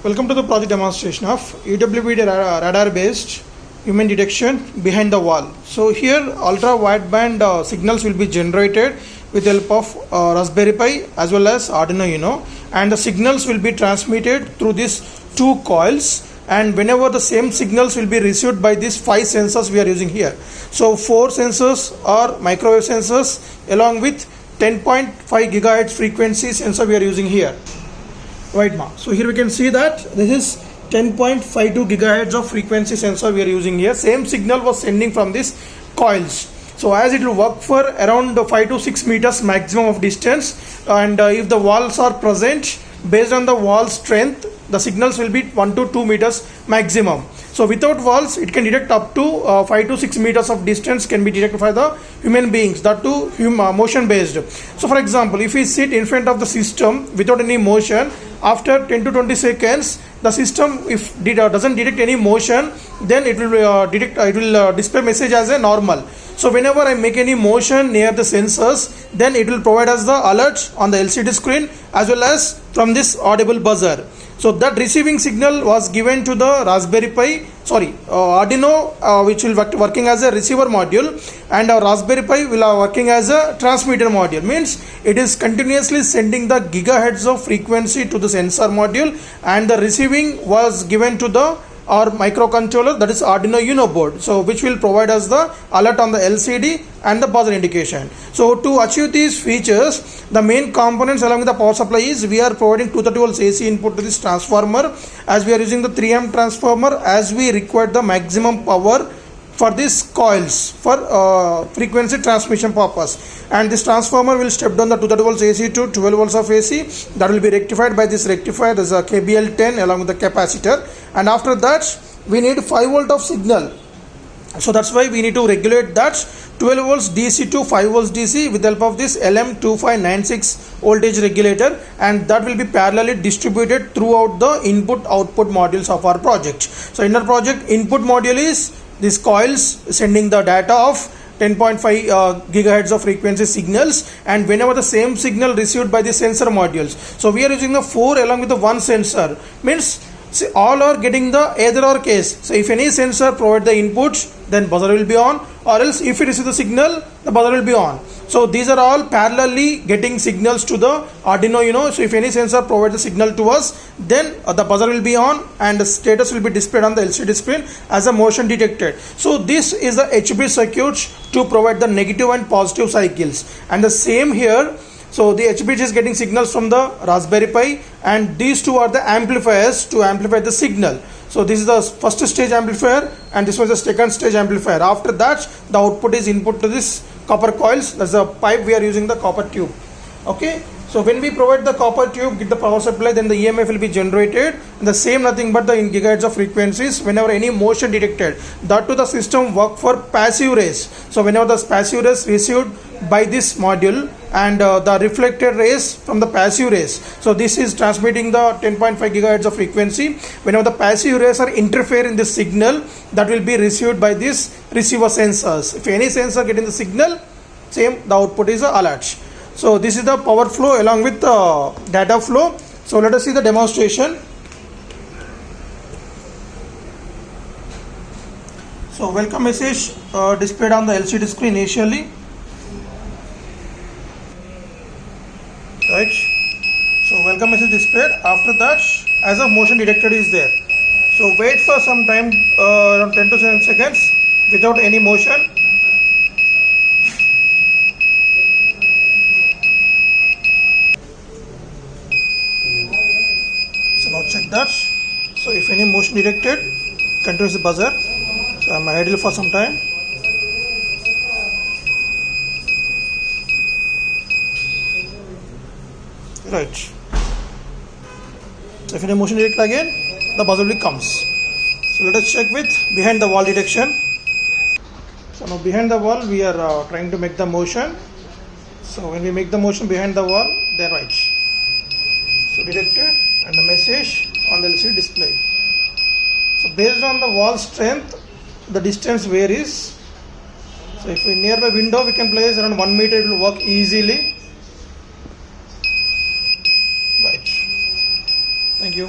Welcome to the project demonstration of UWB radar based human detection behind the wall. So here ultra wideband signals will be generated with the help of Raspberry Pi as well as Arduino Uno, and the signals will be transmitted through these two coils, and whenever the same signals will be received by these 5 sensors we are using here. So 4 sensors are microwave sensors along with 10.5 gigahertz frequency sensor we are using here. Right now, so here we can see that this is 10.52 gigahertz of frequency sensor we are using here. Same signal was sending from these coils. So as it will work for around 5 to 6 meters maximum of distance, and if the walls are present, based on the wall strength, the signals will be 1 to 2 meters maximum. So without walls, it can detect up to 5 to 6 meters of distance can be detected by the human beings, that too motion based. So for example, if we sit in front of the system without any motion, after 10 to 20 seconds, the system if doesn't detect any motion, then it will display message as a normal. So whenever I make any motion near the sensors, then it will provide us the alert on the LCD screen as well as from this audible buzzer. So that receiving signal was given to the Arduino, which will working as a receiver module, and our Raspberry Pi will working as a transmitter module. Means it is continuously sending the gigahertz of frequency to the sensor module, and the receiving was given to the our microcontroller, that is Arduino Uno board, so which will provide us the alert on the LCD and the buzzer indication. So to achieve these features, the main components along with the power supply is we are providing 230 volts AC input to this transformer, as we are using the 3 amp transformer, as we require the maximum power for these coils for frequency transmission purpose. And this transformer will step down the 230 volts AC to 12 volts of AC. That will be rectified by this rectifier. There is a KBL10 along with the capacitor, and after that we need 5 volt of signal. So that's why we need to regulate that 12 volts DC to 5 volts DC with the help of this LM2596 voltage regulator, and that will be parallelly distributed throughout the input output modules of our project. So in our project, input module is these coils sending the data of 10.5 gigahertz of frequency signals, and whenever the same signal received by the sensor modules. So we are using the 4 along with the 1 sensor, means see, all are getting the either or case. So if any sensor provide the inputs, then buzzer will be on, or else if it receive the signal, the buzzer will be on. So these are all parallelly getting signals to the Arduino Uno. So if any sensor provides the signal to us, then the buzzer will be on and the status will be displayed on the LCD screen as a motion detected. So this is the HB circuit to provide the negative and positive cycles, and the same here. So the HB is getting signals from the Raspberry Pi, and these two are the amplifiers to amplify the signal. So this is the first stage amplifier, and this was the second stage amplifier. After that, the output is input to this copper coils. That's the pipe we are using, the copper tube. Okay. So when we provide the copper tube, get the power supply, then the EMF will be generated, and the same nothing but the in gigahertz of frequencies whenever any motion detected. That to the system work for passive rays. So whenever the passive rays received by this module, and the reflected rays from the passive rays, so this is transmitting the 10.5 gigahertz of frequency. Whenever the passive rays are interfere in the signal, that will be received by this receiver sensors. If any sensor getting the signal, same the output is a alert. So this is the power flow along with the data flow. So let us see the demonstration. So welcome message displayed on the LCD screen initially. Right. So welcome message displayed. After that, as a motion detected is there. So wait for some time, around 10 to 7 seconds without any motion. So now check that. So if any motion detected, continues the buzzer. So I'm idle for some time. Right. So if any motion detected again, the buzzer will comes. So let us check with behind the wall detection. So now behind the wall we are trying to make the motion. So when we make the motion behind the wall, they are right. So detected, and the message on the LCD display. So based on the wall strength, the distance varies. So if we nearby window, we can place around 1 meter, it will work easily. Right. Thank you.